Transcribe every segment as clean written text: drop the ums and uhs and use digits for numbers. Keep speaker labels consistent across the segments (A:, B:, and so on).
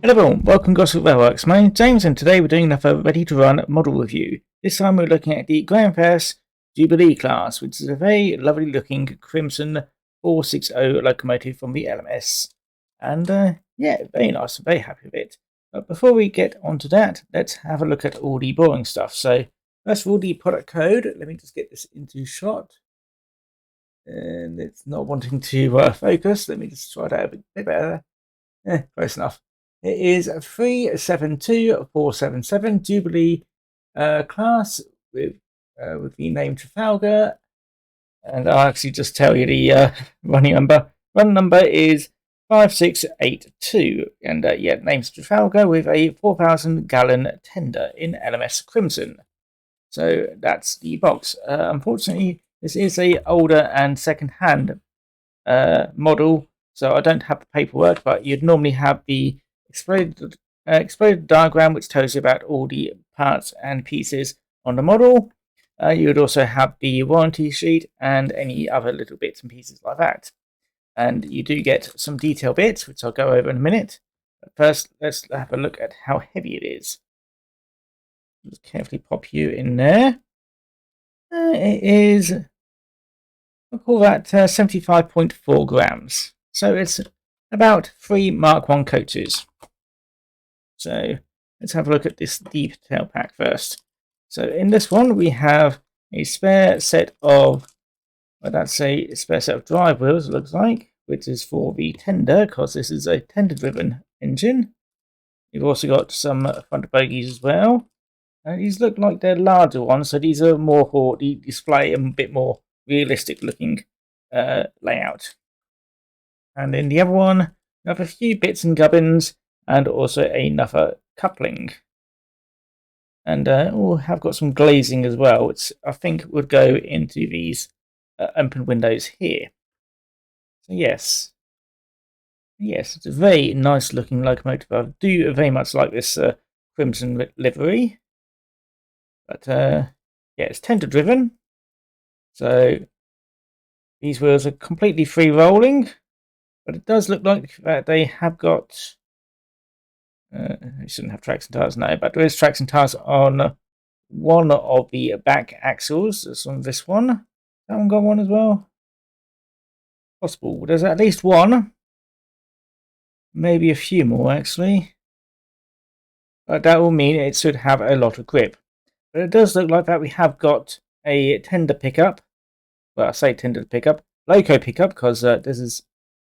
A: Hello everyone, welcome to Gosport Railworks. My name's James and today we're doing another ready to run model review. This time we're looking at the Farish Jubilee class, which is a very lovely looking crimson 460 locomotive from the LMS. And yeah, very nice, I'm very happy with it. But before we get onto that, let's have a look at all the boring stuff. So first of all, the product code. Let me just get this into shot. And it's not wanting to focus. Let me just try that a bit better. Close enough. It is 372477 Jubilee class with the name Trafalgar, and I'll actually just tell you the running number. Run number is 5682, and yeah, name's Trafalgar with a 4,000 gallon tender in LMS Crimson. So that's the box. Unfortunately, this is a older and second-hand model, so I don't have the paperwork, but you'd normally have the exploded diagram, which tells you about all the parts and pieces on the model. You would also have the warranty sheet and any other little bits and pieces like that. And you do get some detail bits, which I'll go over in a minute. But first, let's have a look at how heavy it is. Just carefully pop you in there. It is, I'll call that 75.4 grams. So it's about 3 Mark 1 coaches. So let's have a look at this detail pack first. So in this one, we have a spare set of, well, that's a spare set of drive wheels, it looks like, which is for the tender, because this is a tender-driven engine. You've also got some front bogies as well. These look like they're larger ones, so these are more for the display and a bit more realistic looking layout. And in the other one, you have a few bits and gubbins and also another coupling. And have got some glazing as well, which I think would go into these open windows here. So yes, it's a very nice looking locomotive. I do very much like this crimson livery. But yeah, it's tender driven. So these wheels are completely free rolling. But it does look like that they have got... you shouldn't have tracks and tires now, but there is tracks and tires on one of the back axles. That's on this one. That one got one as well? Possible. There's at least one. Maybe a few more, actually. But that will mean it should have a lot of grip. But it does look like that we have got a tender pickup. Well, I say tender pickup. Loco pickup, because this is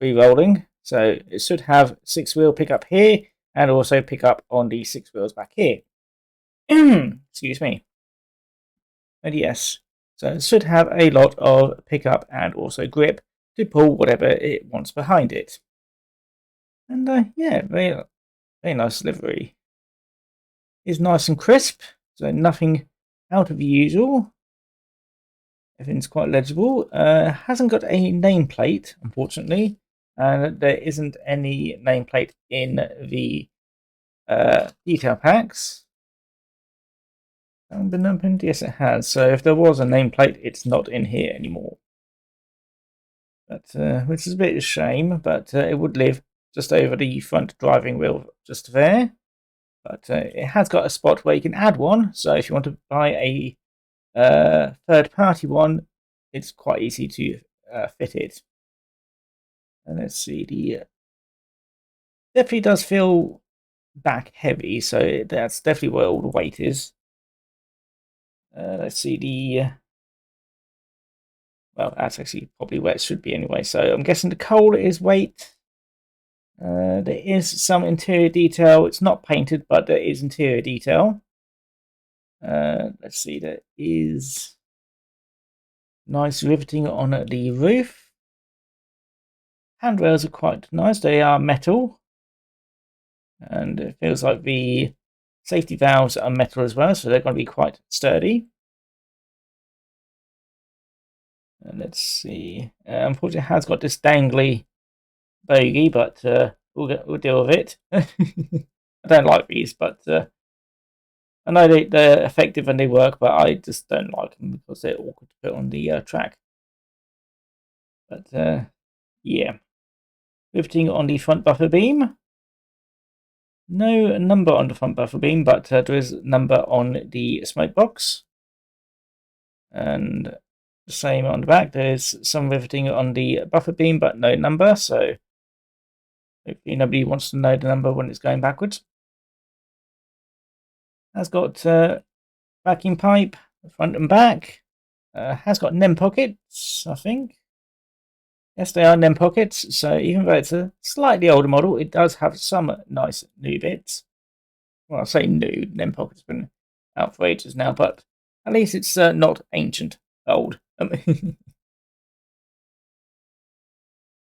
A: free rolling. So it should have 6-wheel pickup here, and also pick up on the 6 wheels back here. Excuse me. And yes, so it should have a lot of pickup and also grip to pull whatever it wants behind it. And yeah, very nice livery. It's nice and crisp, so nothing out of the usual. Everything's quite legible. Hasn't got a nameplate, unfortunately, and there isn't any nameplate in the detail packs. Hasn't been opened? Yes, it has. So if there was a nameplate, it's not in here anymore. But which is a bit of a shame, but it would live just over the front driving wheel, just there. But it has got a spot where you can add one. So if you want to buy a third-party one, it's quite easy to fit it. And let's see, the definitely does feel back heavy, so that's definitely where all the weight is. Let's see the well, that's actually probably where it should be anyway. So I'm guessing the coal is weight. There is some interior detail. It's not painted, but there is interior detail. Let's see, there is nice riveting on the roof. Handrails are quite nice. They are metal. And it feels like the safety valves are metal as well, so they're going to be quite sturdy. And let's see. Unfortunately, it has got this dangly bogie, but we'll deal with it. I don't like these, but I know they're effective and they work, but I just don't like them because they're awkward to put on the track. But yeah, riveting on the front buffer beam. No number on the front buffer beam, but there is a number on the smoke box. And the same on the back. There's some riveting on the buffer beam, but no number, so hopefully nobody wants to know the number when it's going backwards. Has got vacuum pipe, front and back. Has got NEM pockets, I think. Yes, they are NEM pockets, so even though it's a slightly older model, it does have some nice new bits. Well, I say new, NEM pockets have been out for ages now, but at least it's not ancient, old. Yeah,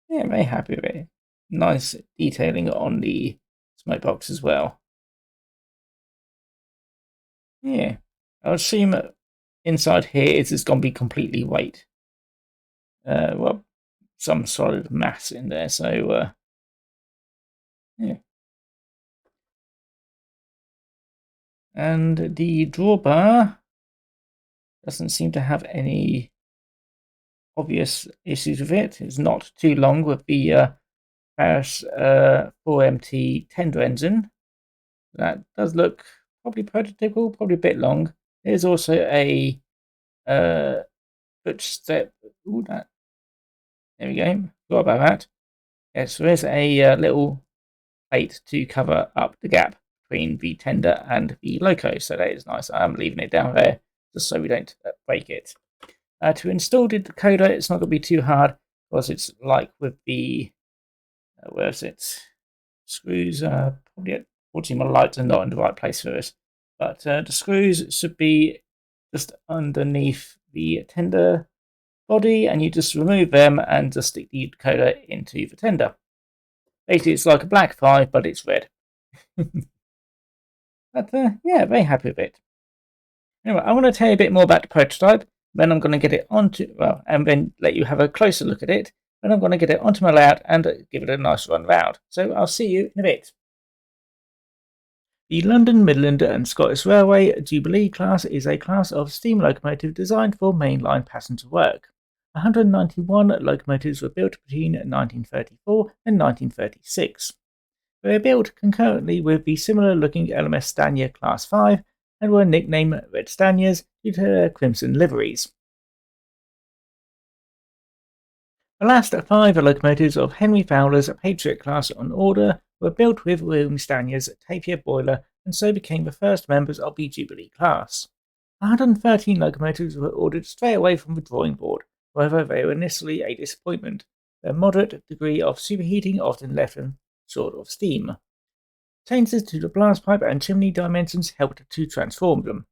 A: very happy with it. Nice detailing on the smoke box as well. Yeah, I would assume inside here it's going to be completely white. Well, some solid mass in there, so yeah. And the drawbar doesn't seem to have any obvious issues with it. It's not too long with the Farish 4MT tender engine. That does look probably prototypical, probably a bit long. There's also a footstep. Ooh, that. There we go. Forgot about that. Yes, there is a little plate to cover up the gap between the tender and the loco, so that is nice. I'm leaving it down there just so we don't break it. To install the decoder, it's not going to be too hard because it's like with the where's it? Screws. Probably unfortunately my lights are not in the right place for this, but the screws should be just underneath the tender body, and you just remove them and just stick the decoder into the tender. Basically, it's like a black 5, but it's red. But yeah, very happy with it. Anyway, I want to tell you a bit more about the prototype. Then I'm going to get it onto, well, and then let you have a closer look at it. Then I'm going to get it onto my layout and give it a nice run round. So I'll see you in a bit. The London, Midland and Scottish Railway Jubilee class is a class of steam locomotive designed for mainline passenger work. 191 locomotives were built between 1934 and 1936. They were built concurrently with the similar-looking LMS Stanier Class 5 and were nicknamed Red Staniers due to their crimson liveries. The last 5 locomotives of Henry Fowler's Patriot class on order were built with William Stanier's Tapir boiler and so became the first members of the Jubilee class. 113 locomotives were ordered straight away from the drawing board, however they were initially a disappointment. Their moderate degree of superheating often left them short of steam. Changes to the blast pipe and chimney dimensions helped to transform them.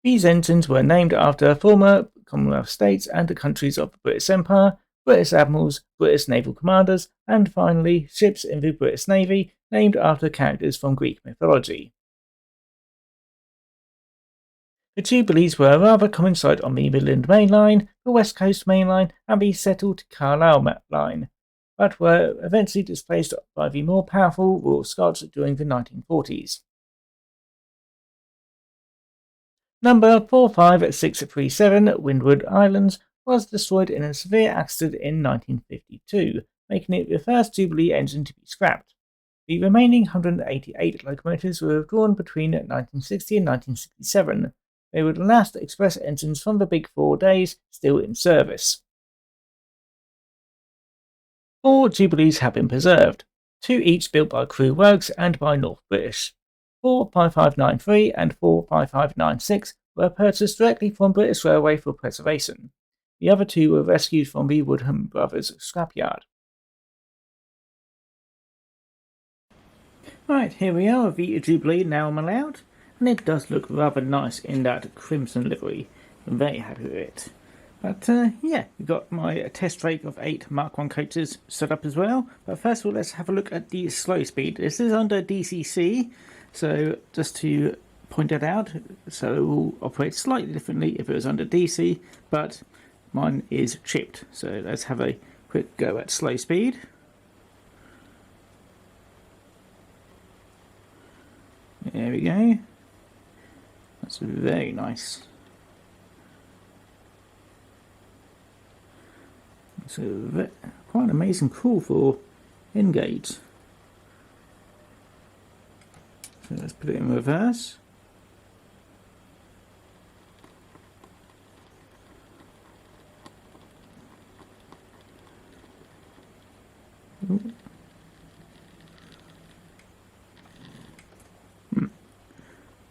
A: These engines were named after former Commonwealth states and the countries of the British Empire, British admirals, British naval commanders, and finally ships in the British Navy named after characters from Greek mythology. The Jubilees were a rather common sight on the Midland Main Line, the West Coast Main Line, and the settled Carlisle Line, but were eventually displaced by the more powerful Royal Scots during the 1940s. Number 45637, Windward Islands, was destroyed in a severe accident in 1952, making it the first Jubilee engine to be scrapped. The remaining 188 locomotives were withdrawn between 1960 and 1967. They were the last express engines from the Big Four days still in service. 4 Jubilees have been preserved, 2 each built by Crew Works and by North British. 45593 and 45596 were purchased directly from British Railway for preservation. The other 2 were rescued from the Woodham Brothers scrapyard. Right, here we are, the Jubilee now on my layout, and it does look rather nice in that crimson livery. I'm very happy with it. But yeah, we've got my test rake of 8 Mark 1 coaches set up as well. But first of all, let's have a look at the slow speed. This is under DCC, so just to point that out, so it will operate slightly differently if it was under DC, but mine is chipped. So let's have a quick go at slow speed. There we go. That's very nice. So quite an amazing call for N-gauge. So let's put it in reverse.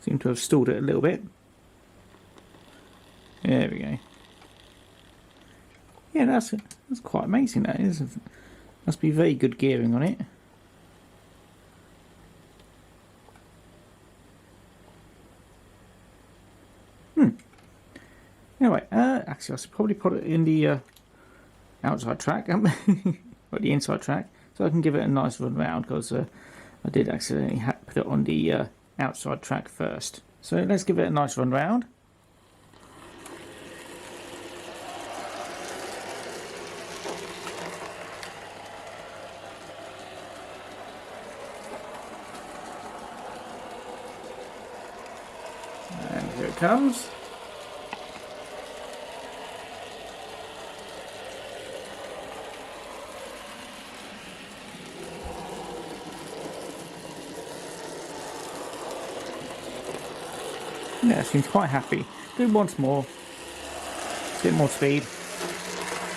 A: Seem to have stalled it a little bit. There we go. Yeah, that's quite amazing. That is. Must be very good gearing on it. Anyway, actually, I should probably put it in the outside track, or the inside track, so I can give it a nice run round, because I did accidentally put it on the outside track first. So let's give it a nice run round. And here it comes. Yeah, seems quite happy. Do once more. A bit more speed.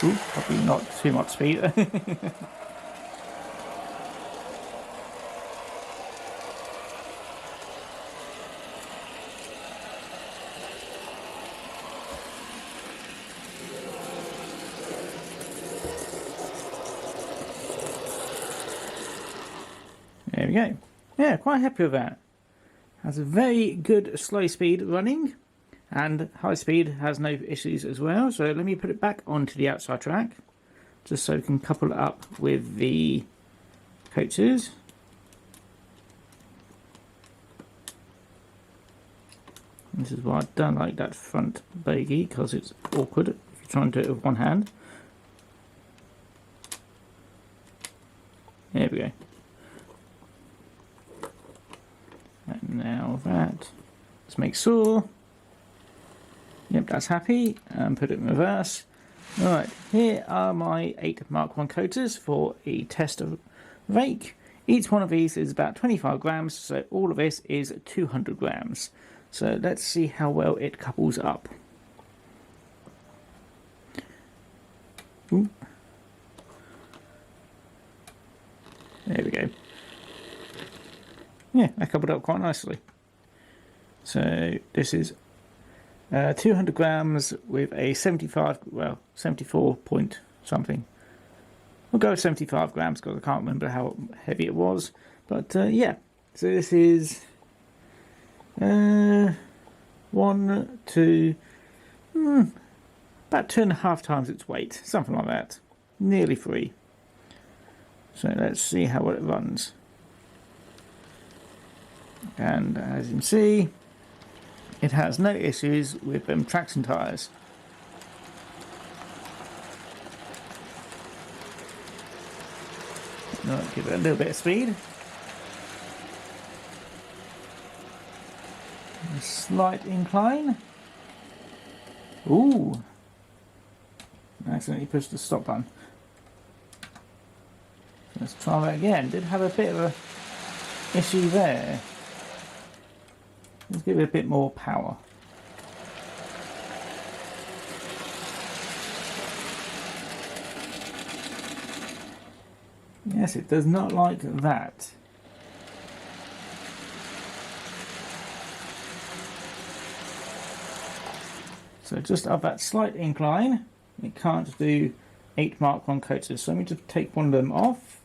A: Ooh, probably not too much speed. There we go. Yeah, quite happy with that. Has a very good slow speed running, and high speed has no issues as well. So let me put it back onto the outside track, just so we can couple it up with the coaches. This is why I don't like that front bogie, because it's awkward if you're trying to do it with one hand. There we go. And now that, let's make sure. Yep, that's happy. And put it in reverse. Alright, here are my 8 Mark 1 coaters for a test of rake. Each one of these is about 25 grams, so all of this is 200 grams. So let's see how well it couples up. Ooh. There we go. Yeah, that coupled up quite nicely. So this is 200 grams with a 74 point something. We'll go with 75 grams because I can't remember how heavy it was. But yeah, so this is 1, 2, about 2.5 times its weight, something like that. Nearly 3. So let's see how well it runs. And as you can see, it has no issues with traction tyres. I'll give it a little bit of speed. A slight incline. Ooh! I accidentally pushed the stop button. Let's try that again. Did have a bit of a issue there. Let's give it a bit more power. Yes, it does not like that. So just up that slight incline, it can't do 8 Mark 1 coaters. So let me just take one of them off.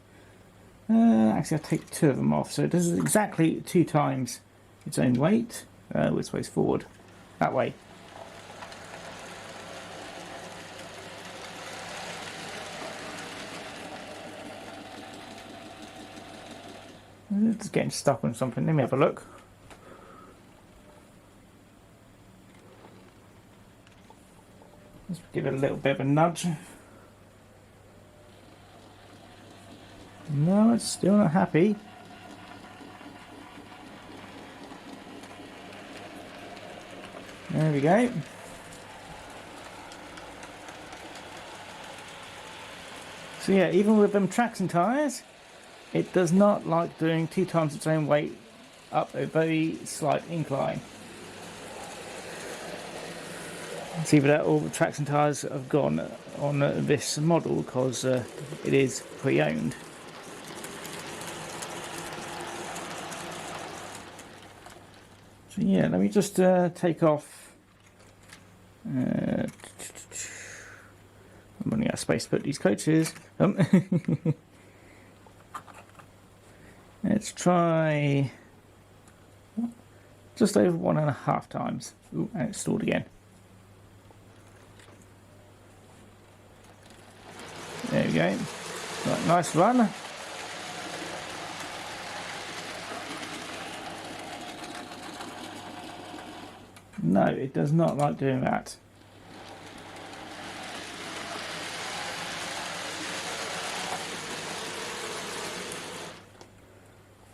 A: Actually, I'll take 2 of them off. So this is exactly 2 times its own weight. Which way's forward? That way. It's getting stuck on something. Let me have a look. Let's give it a little bit of a nudge. No, it's still not happy. There we go. So yeah, even with them traction tyres, it does not like doing 2 times its own weight up a very slight incline. See that all the traction tyres have gone on this model because it is pre-owned. So yeah, let me just take off. I'm running out of space to put these coaches. Let's try just over 1.5 times. Ooh, and it's stalled again. There we go. Right, nice run. No, it does not like doing that.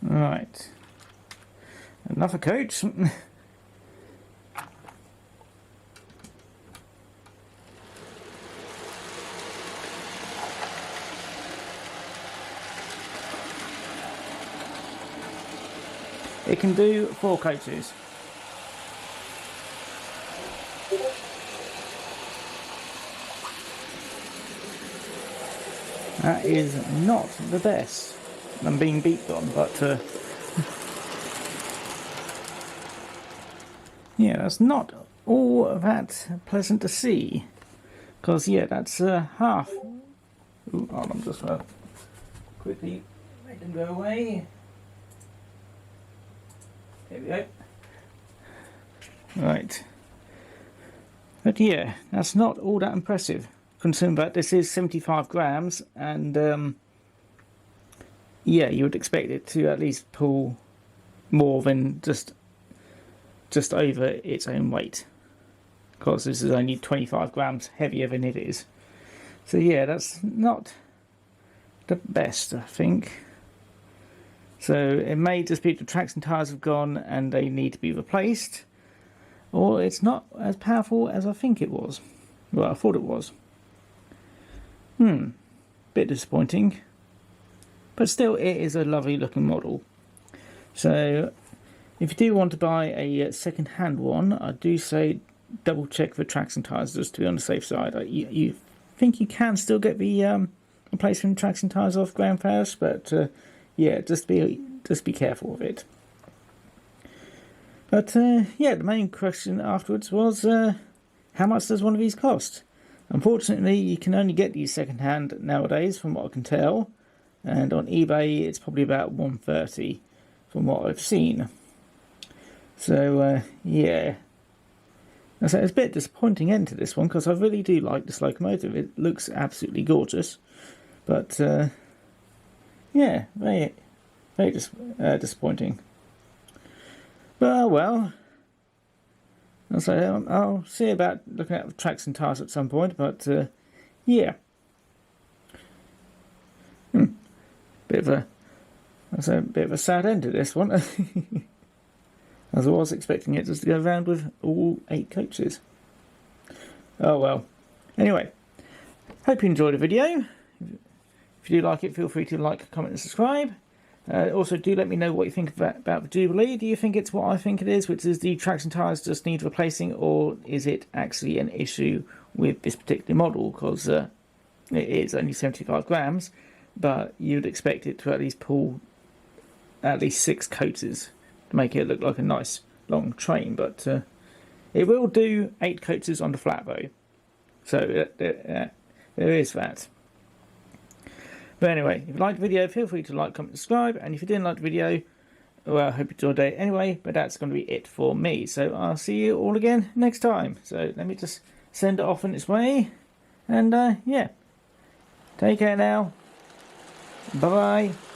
A: Right. Another coach. It can do 4 coaches. That is not the best. I'm being beat on, but yeah, that's not all that pleasant to see. Because yeah, that's half. Ooh, hold on, just quickly make them go away. There we go. Right. But yeah, that's not all that impressive. Considering that this is 75 grams, and yeah, you would expect it to at least pull more than just over its own weight. Because this is only 25 grams heavier than it is. So yeah, that's not the best, I think. So it may just be the traction tyres have gone and they need to be replaced, or it's not as powerful as I think it was. Well, I thought it was. Bit disappointing, but still it is a lovely looking model. So if you do want to buy a second-hand one, I do say double check the traction tyres just to be on the safe side. You think you can still get the replacement traction tyres off ground fairs, but yeah, just be careful of it. But yeah, the main question afterwards was how much does one of these cost? Unfortunately, you can only get these second-hand nowadays, from what I can tell, and on eBay it's probably about $130 from what I've seen. So yeah, so it's a bit disappointing end to this one because I really do like this locomotive. It looks absolutely gorgeous, but yeah, very disappointing. But oh well. So I'll see about looking at the tracks and tyres at some point, but yeah. Bit of a sad end to this one. As I was expecting it just to go around with all 8 coaches. Oh well. Anyway, hope you enjoyed the video. If you do like it, feel free to like, comment and subscribe. Also, do let me know what you think about the Jubilee. Do you think it's what I think it is, which is the traction tyres just need replacing, or is it actually an issue with this particular model? Because it is only 75 grams, but you'd expect it to at least pull at least 6 coaches to make it look like a nice long train. But it will do 8 coaches on the flat though, so there is that. But anyway, if you liked the video, feel free to like, comment, subscribe. And if you didn't like the video, well, I hope you enjoyed it anyway. But that's going to be it for me. So I'll see you all again next time. So let me just send it off in its way. And yeah, take care now. Bye-bye.